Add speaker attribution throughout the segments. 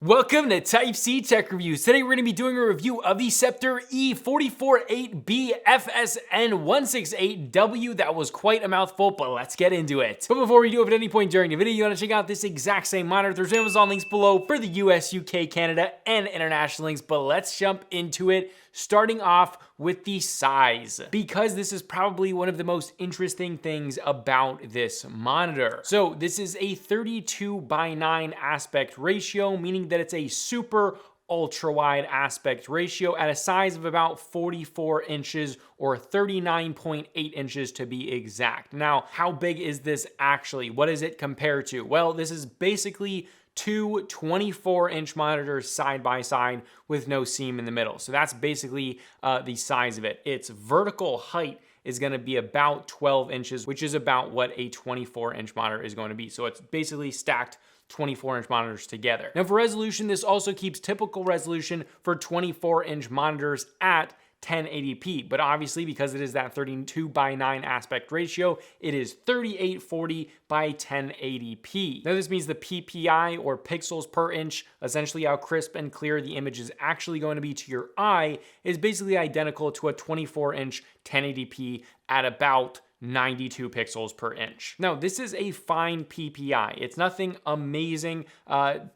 Speaker 1: Welcome to Type C Tech Reviews. Today we're going to be doing a review of the Sceptre E448B-FSN168W. That was quite a mouthful, but let's get into it. But before we do, if at any point during the video you want to check out this exact same monitor, there's Amazon links below for the US, UK, Canada, and international links, but let's jump into it. Starting off with the size, because this is probably one of the most interesting things about this monitor. So this is a 32:9 aspect ratio, meaning that it's a super ultra wide aspect ratio at a size of about 44 inches or 39.8 inches to be exact. Now, how big is this actually? What does it compare to? Well, this is basically two 24-inch monitors side by side with no seam in the middle. So that's basically the size of it. Its vertical height is going to be about 12 inches, which is about what a 24-inch monitor is going to be. So it's basically stacked 24-inch monitors together. Now for resolution, this also keeps typical resolution for 24-inch monitors at 1080p, but obviously because it is that 32:9 aspect ratio, it is 3840 by 1080p. Now this means the PPI, or pixels per inch, essentially how crisp and clear the image is actually going to be to your eye, is basically identical to a 24-inch 1080p at about 92 pixels per inch. Now, this is a fine PPI. It's nothing amazing.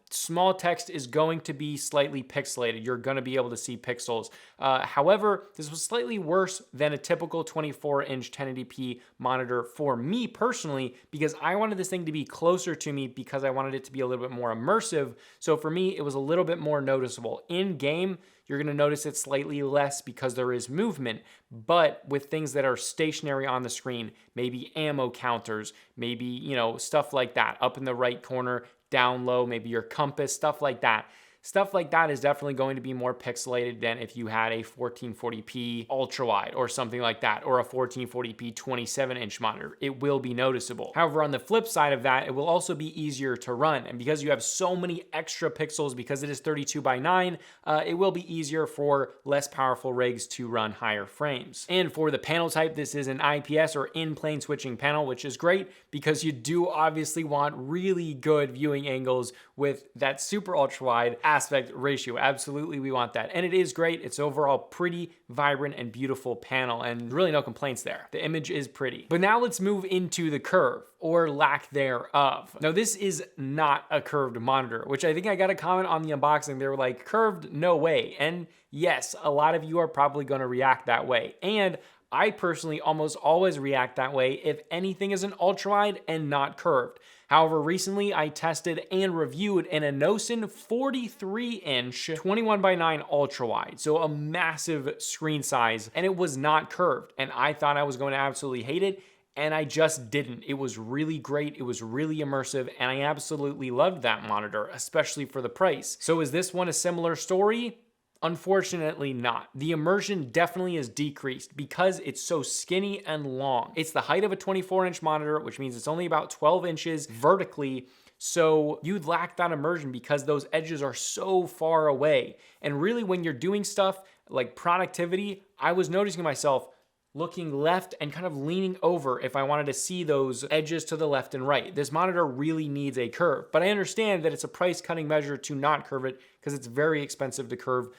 Speaker 1: Small text is going to be slightly pixelated. You're going to be able to see pixels. However, this was slightly worse than a typical 24-inch 1080p monitor for me personally, because I wanted this thing to be closer to me because I wanted it to be a little bit more immersive. So for me, it was a little bit more noticeable. In game, you're going to notice it slightly less because there is movement, but with things that are stationary on the screen, maybe ammo counters, maybe, stuff like that, up in the right corner, down low, maybe your compass, stuff like that. Stuff like that is definitely going to be more pixelated than if you had a 1440p ultra wide or something like that, or a 1440p 27-inch monitor. It will be noticeable. However, on the flip side of that, it will also be easier to run. And because you have so many extra pixels, because it is 32:9, it will be easier for less powerful rigs to run higher frames. And for the panel type, this is an IPS or in-plane switching panel, which is great because you do obviously want really good viewing angles with that super ultra wide aspect ratio. Absolutely, we want that. And it is great. It's overall pretty vibrant and beautiful panel, and really no complaints there. The image is pretty. But now let's move into the curve, or lack thereof. Now this is not a curved monitor, which I think I got a comment on the unboxing. They were like, curved? No way. And yes, a lot of you are probably going to react that way. And I personally almost always react that way if anything is an ultra wide and not curved. However, recently I tested and reviewed an INNOCN 43-inch 21:9 ultra wide, so a massive screen size, and it was not curved. And I thought I was going to absolutely hate it, and I just didn't. It was really great. It was really immersive, and I absolutely loved that monitor, especially for the price. So is this one a similar story? Unfortunately not. The immersion definitely is decreased because it's so skinny and long. It's the height of a 24-inch monitor, which means it's only about 12 inches vertically. So you'd lack that immersion because those edges are so far away. And really when you're doing stuff like productivity, I was noticing myself looking left and kind of leaning over if I wanted to see those edges to the left and right. This monitor really needs a curve, but I understand that it's a price cutting measure to not curve it because it's very expensive to curve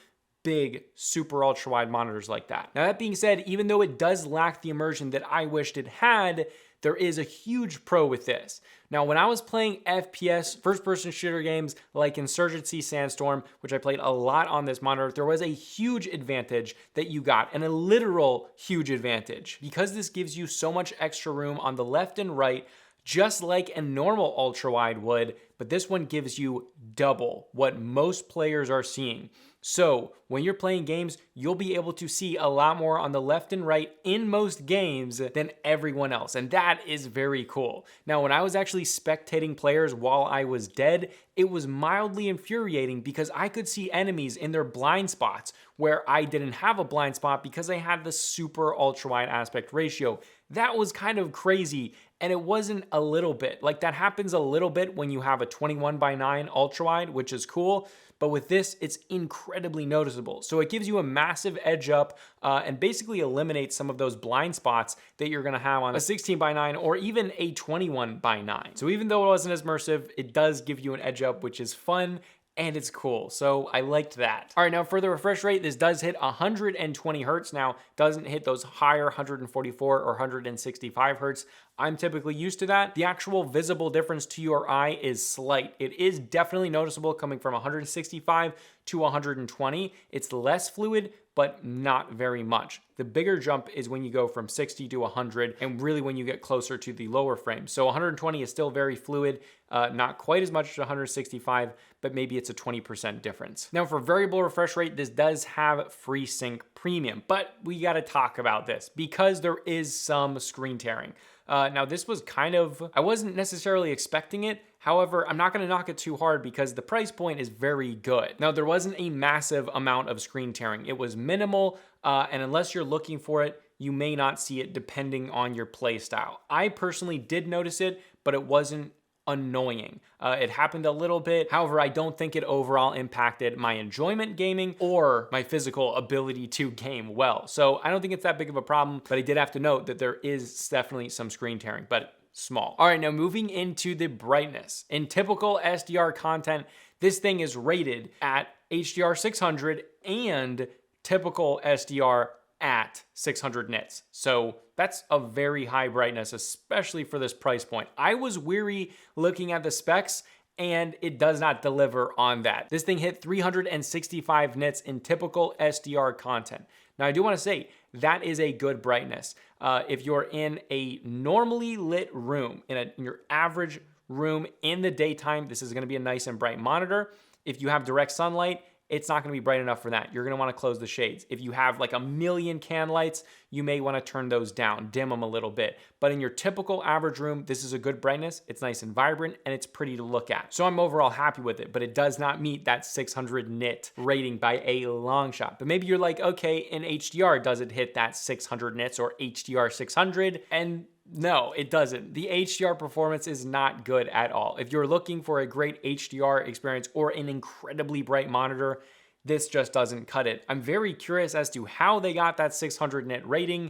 Speaker 1: big, super ultra wide monitors like that. Now that being said, even though it does lack the immersion that I wished it had, there is a huge pro with this. Now, when I was playing FPS, first-person shooter games like Insurgency Sandstorm, which I played a lot on this monitor, there was a huge advantage that you got, and a literal huge advantage. Because this gives you so much extra room on the left and right, just like a normal ultra-wide would, but this one gives you double what most players are seeing. So when you're playing games, you'll be able to see a lot more on the left and right in most games than everyone else. And that is very cool. Now, when I was actually spectating players while I was dead, it was mildly infuriating because I could see enemies in their blind spots where I didn't have a blind spot because I had the super ultra wide aspect ratio. That was kind of crazy. And it wasn't a little bit. Like that happens a little bit when you have a 21:9 ultra wide, which is cool. But with this, it's incredibly noticeable. So it gives you a massive edge up and basically eliminates some of those blind spots that you're gonna have on a 16:9 or even a 21:9. So even though it wasn't as immersive, it does give you an edge up, which is fun. and it's cool. So I liked that. All right, now for the refresh rate, this does hit 120 hertz. Now, doesn't hit those higher 144 or 165 hertz. I'm typically used to that. The actual visible difference to your eye is slight. It is definitely noticeable coming from 165 to 120. It's less fluid, but not very much. The bigger jump is when you go from 60 to 100, and really when you get closer to the lower frame. So 120 is still very fluid, not quite as much as 165, but maybe it's a 20% difference. Now for variable refresh rate, this does have FreeSync Premium, but we gotta talk about this because there is some screen tearing. Now this was kind of, I wasn't necessarily expecting it. However, I'm not gonna knock it too hard because the price point is very good. Now there wasn't a massive amount of screen tearing. It was minimal, and unless you're looking for it, you may not see it depending on your play style. I personally did notice it, but it wasn't annoying. It happened a little bit. However, I don't think it overall impacted my enjoyment gaming or my physical ability to game well. So I don't think it's that big of a problem, but I did have to note that there is definitely some screen tearing, but small. All right, now moving into the brightness. In typical SDR content, this thing is rated at HDR 600 and typical SDR at 600 nits. So that's a very high brightness, especially for this price point. I was weary looking at the specs and it does not deliver on that. This thing hit 365 nits in typical SDR content. Now I do want to say that is a good brightness. If you're in a normally lit room, in your average room in the daytime, this is going to be a nice and bright monitor. If you have direct sunlight, it's not gonna be bright enough for that. You're gonna wanna close the shades. If you have like a million can lights, you may wanna turn those down, dim them a little bit. But in your typical average room, this is a good brightness, it's nice and vibrant, and it's pretty to look at. So I'm overall happy with it, but it does not meet that 600 nit rating by a long shot. But maybe you're like, okay, in HDR, does it hit that 600 nits or HDR 600? And no, it doesn't. The HDR performance is not good at all. If you're looking for a great HDR experience or an incredibly bright monitor, this just doesn't cut it. I'm very curious as to how they got that 600 nit rating.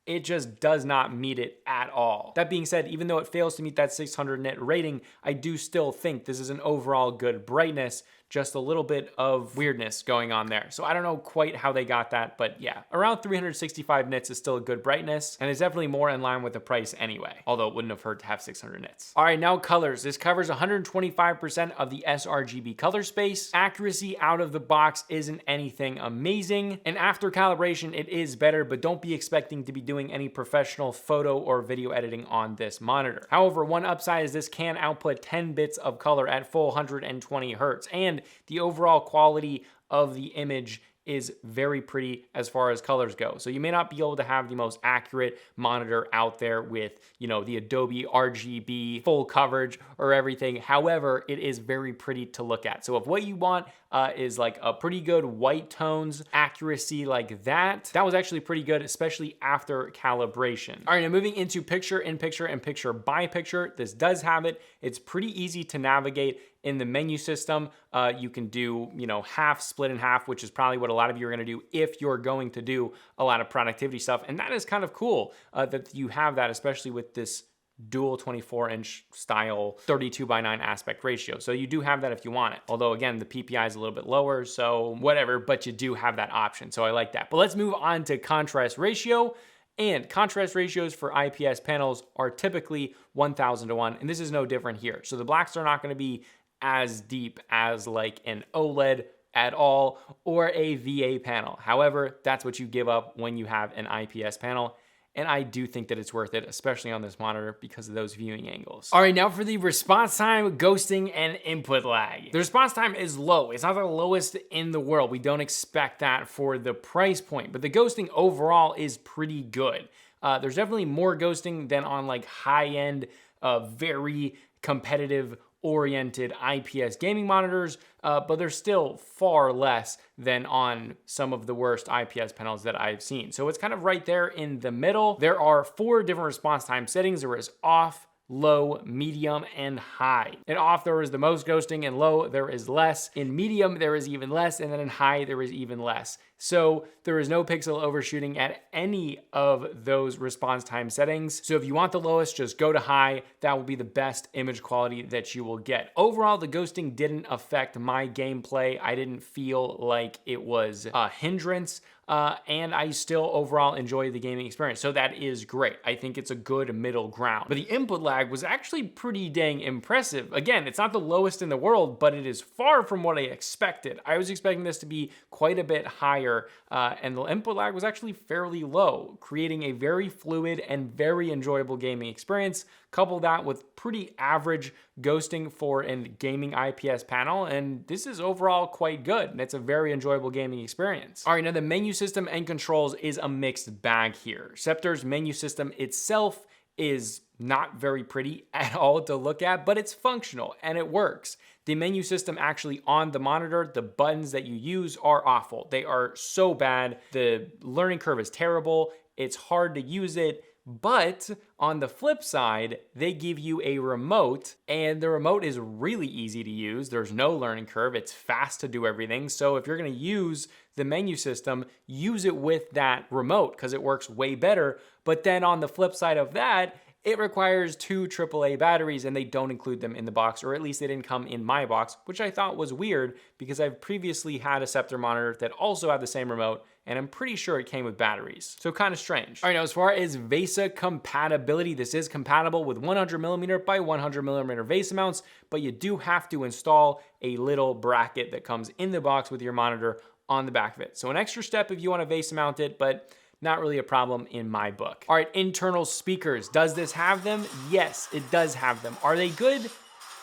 Speaker 1: It just does not meet it at all. That being said, even though it fails to meet that 600 nit rating, I do still think this is an overall good brightness, just a little bit of weirdness going on there. So I don't know quite how they got that, but yeah, around 365 nits is still a good brightness, and it's definitely more in line with the price anyway, although it wouldn't have hurt to have 600 nits. All right, now colors. This covers 125% of the sRGB color space. Accuracy out of the box isn't anything amazing, and after calibration, it is better, but don't be expecting to be doing any professional photo or video editing on this monitor. However, one upside is this can output 10 bits of color at full 120 hertz, and the overall quality of the image is very pretty as far as colors go. So you may not be able to have the most accurate monitor out there with, you know, the Adobe RGB full coverage or everything. However, it is very pretty to look at. So if what you want is like a pretty good white tones accuracy like that was actually pretty good, especially after calibration. All right, now moving into picture-in-picture and picture-by-picture, this does have it. It's pretty easy to navigate in the menu system. You can do, you know, half, split in half, which is probably what a lot of you are gonna do if you're going to do a lot of productivity stuff. And that is kind of cool that you have that, especially with this dual 24-inch style 32:9 aspect ratio. So you do have that if you want it. Although again, the PPI is a little bit lower, so whatever, but you do have that option. So I like that. But let's move on to contrast ratio. And contrast ratios for IPS panels are typically 1,000 to 1, and this is no different here. So the blacks are not gonna be as deep as like an OLED at all or a VA panel. However, that's what you give up when you have an IPS panel. And I do think that it's worth it, especially on this monitor because of those viewing angles. All right, now for the response time, ghosting, and input lag. The response time is low. It's not the lowest in the world. We don't expect that for the price point, but the ghosting overall is pretty good. There's definitely more ghosting than on like high-end, very competitive oriented IPS gaming monitors, but they're still far less than on some of the worst IPS panels that I've seen. So it's kind of right there in the middle. There are 4 different response time settings. There is off, low, medium, and high. In off, there is the most ghosting, and low, there is less. In medium, there is even less, and then in high, there is even less. So there is no pixel overshooting at any of those response time settings. So if you want the lowest, just go to high. That will be the best image quality that you will get. Overall, the ghosting didn't affect my gameplay. I didn't feel like it was a hindrance. And I still overall enjoy the gaming experience. So that is great. I think it's a good middle ground. But the input lag was actually pretty dang impressive. Again, it's not the lowest in the world, but it is far from what I expected. I was expecting this to be quite a bit higher, and the input lag was actually fairly low, creating a very fluid and very enjoyable gaming experience. Couple that with pretty average ghosting for a gaming IPS panel, and this is overall quite good, and it's a very enjoyable gaming experience. All right, now the menu system and controls is a mixed bag here. Sceptre's menu system itself is not very pretty at all to look at, but it's functional and it works. The menu system actually on the monitor, the buttons that you use are awful. They are so bad. The learning curve is terrible. It's hard to use it. But on the flip side, they give you a remote, and the remote is really easy to use. There's no learning curve. It's fast to do everything. So if you're going to use the menu system, use it with that remote because it works way better. But then on the flip side of that, it requires 2 AAA batteries, and they don't include them in the box, or at least they didn't come in my box, which I thought was weird because I've previously had a Sceptre monitor that also had the same remote, and I'm pretty sure it came with batteries. So kind of strange. All right, now as far as Vesa compatibility, this is compatible with 100mm by 100mm Vesa mounts, but you do have to install a little bracket that comes in the box with your monitor on the back of it. So an extra step if you want to Vesa mount it, but not really a problem in my book. All right, internal speakers. Does this have them? Yes, it does have them. Are they good?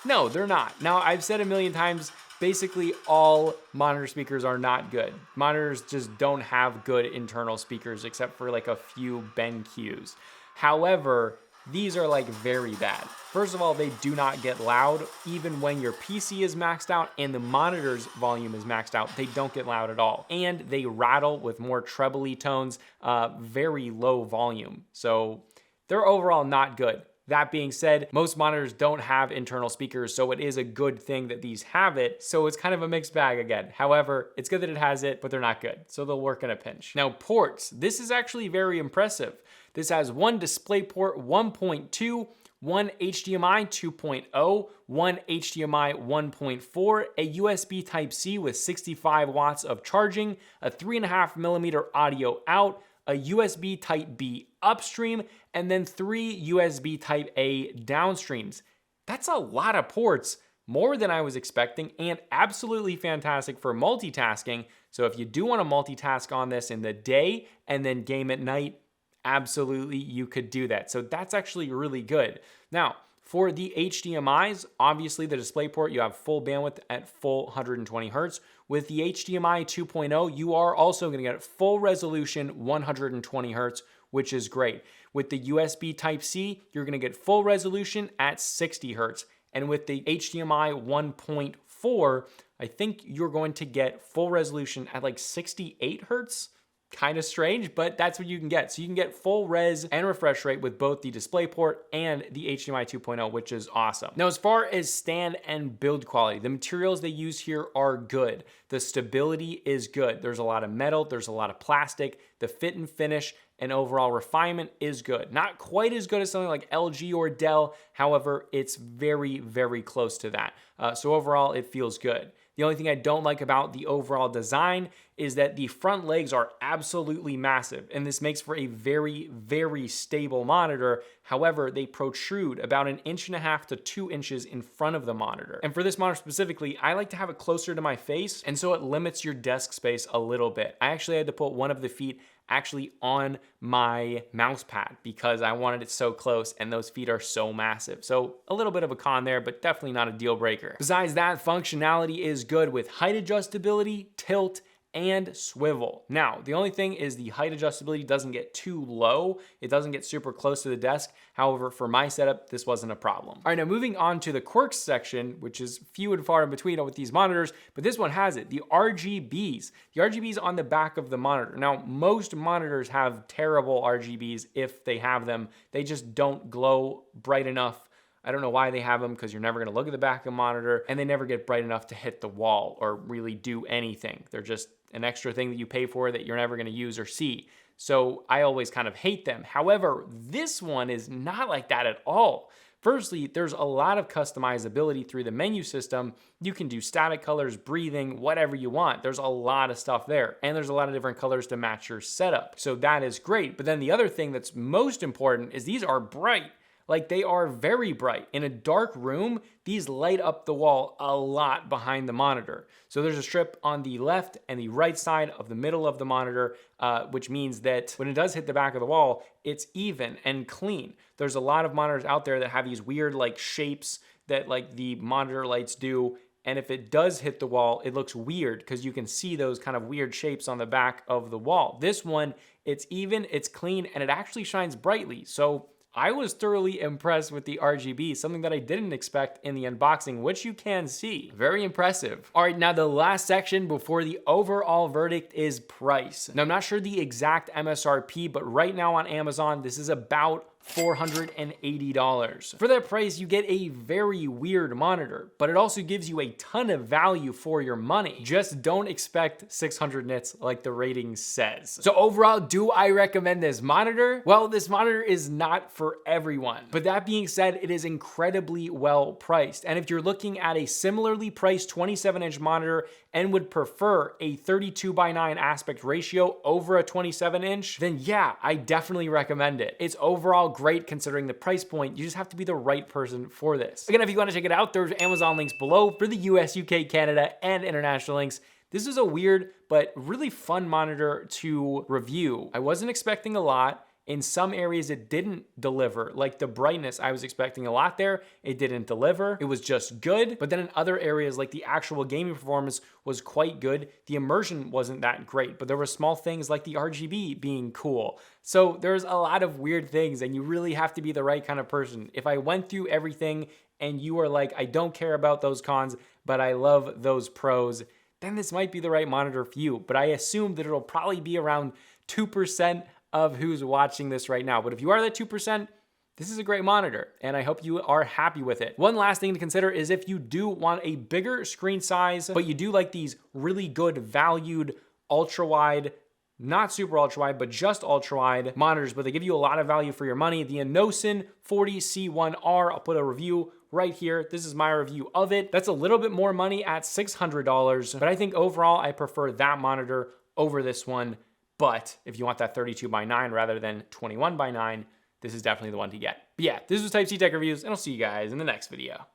Speaker 1: No, they're not. Now, I've said a million times, basically all monitor speakers are not good. Monitors just don't have good internal speakers except for like a few BenQs. However, these are like very bad. First of all, they do not get loud. Even when your PC is maxed out and the monitor's volume is maxed out, they don't get loud at all. And they rattle with more trebly tones, very low volume. So they're overall not good. That being said, most monitors don't have internal speakers, so it is a good thing that these have it. So it's kind of a mixed bag again. However, it's good that it has it, but they're not good. So they'll work in a pinch. Now ports, this is actually very impressive. This has one DisplayPort 1.2, one HDMI 2.0, one HDMI 1.4, a USB Type-C with 65 watts of charging, a 3.5mm audio out, a USB Type-B upstream, and then 3 USB Type-A downstreams. That's a lot of ports, more than I was expecting, and absolutely fantastic for multitasking. So if you do want to multitask on this in the day and then game at night, absolutely you could do that. So that's actually really good. Now, for the HDMIs, obviously the DisplayPort, you have full bandwidth at full 120 Hertz. With the HDMI 2.0, you are also going to get full resolution 120 Hertz, which is great. With the USB Type-C, you're going to get full resolution at 60 Hertz. And with the HDMI 1.4, I think you're going to get full resolution at like 68 Hertz. Kind of strange, but that's what you can get. So you can get full res and refresh rate with both the DisplayPort and the HDMI 2.0, which is awesome. Now, as far as stand and build quality, the materials they use here are good. The stability is good. There's a lot of metal, there's a lot of plastic. The fit and finish and overall refinement is good. Not quite as good as something like LG or Dell. However, it's very, very close to that. So overall, it feels good. The only thing I don't like about the overall design is that the front legs are absolutely massive, and this makes for a very, very stable monitor. However, they protrude about 1.5 to 2 inches in front of the monitor. And for this monitor specifically, I like to have it closer to my face, and so it limits your desk space a little bit. I actually had to put one of the feet actually on my mouse pad because I wanted it so close and those feet are so massive. So a little bit of a con there, but definitely not a deal breaker. Besides that, functionality is good with height adjustability, tilt, and swivel. Now, the only thing is the height adjustability doesn't get too low. It doesn't get super close to the desk. However, for my setup, this wasn't a problem. All right, now moving on to the Quirks section, which is few and far in between with these monitors, but this one has it, the RGBs. The RGBs on the back of the monitor. Now, most monitors have terrible RGBs if they have them. They just don't glow bright enough I don't know why they have them, because you're never gonna look at the back of the monitor, and they never get bright enough to hit the wall or really do anything. They're just an extra thing that you pay for that you're never gonna use or see. So I always kind of hate them. However, this one is not like that at all. Firstly, there's a lot of customizability through the menu system. You can do static colors, breathing, whatever you want. There's a lot of stuff there. And there's a lot of different colors to match your setup. So that is great. But then the other thing that's most important is these are bright. Like, they are very bright. In a dark room, these light up the wall a lot behind the monitor. So there's a strip on the left and the right side of the middle of the monitor, which means that when it does hit the back of the wall, it's even and clean. There's a lot of monitors out there that have these weird like shapes that like the monitor lights do. And if it does hit the wall, it looks weird because you can see those kind of weird shapes on the back of the wall. This one, it's even, it's clean, and it actually shines brightly. So I was thoroughly impressed with the RGB, something that I didn't expect in the unboxing, which you can see. Very impressive. All right, now the last section before the overall verdict is price. Now, I'm not sure the exact MSRP, but right now on Amazon, this is about $480. For that price, you get a very weird monitor, but it also gives you a ton of value for your money. Just don't expect 600 nits like the rating says. So overall, do I recommend this monitor? Well, this monitor is not for everyone. But that being said, it is incredibly well priced. And if you're looking at a similarly priced 27-inch monitor and would prefer a 32:9 aspect ratio over a 27-inch, then yeah, I definitely recommend it. It's overall great considering the price point. You just have to be the right person for this. Again, if you want to check it out, there's Amazon links below for the US, UK, Canada, and international links. This is a weird but really fun monitor to review. I wasn't expecting a lot. In some areas, it didn't deliver. Like the brightness, I was expecting a lot there. It didn't deliver. It was just good. But then in other areas, like the actual gaming performance was quite good. The immersion wasn't that great, but there were small things like the RGB being cool. So there's a lot of weird things, and you really have to be the right kind of person. If I went through everything and you are like, I don't care about those cons, but I love those pros, then this might be the right monitor for you. But I assume that it'll probably be around 2% of who's watching this right now. But if you are that 2%, this is a great monitor, and I hope you are happy with it. One last thing to consider is if you do want a bigger screen size, but you do like these really good valued ultra-wide, not super ultra-wide, but just ultra-wide monitors, but they give you a lot of value for your money. The INNOCN 40C1R, I'll put a review right here. This is my review of it. That's a little bit more money at $600, but I think overall I prefer that monitor over this one. But if you want that 32:9 rather than 21:9, this is definitely the one to get. But yeah, this was Type C Tech Reviews, and I'll see you guys in the next video.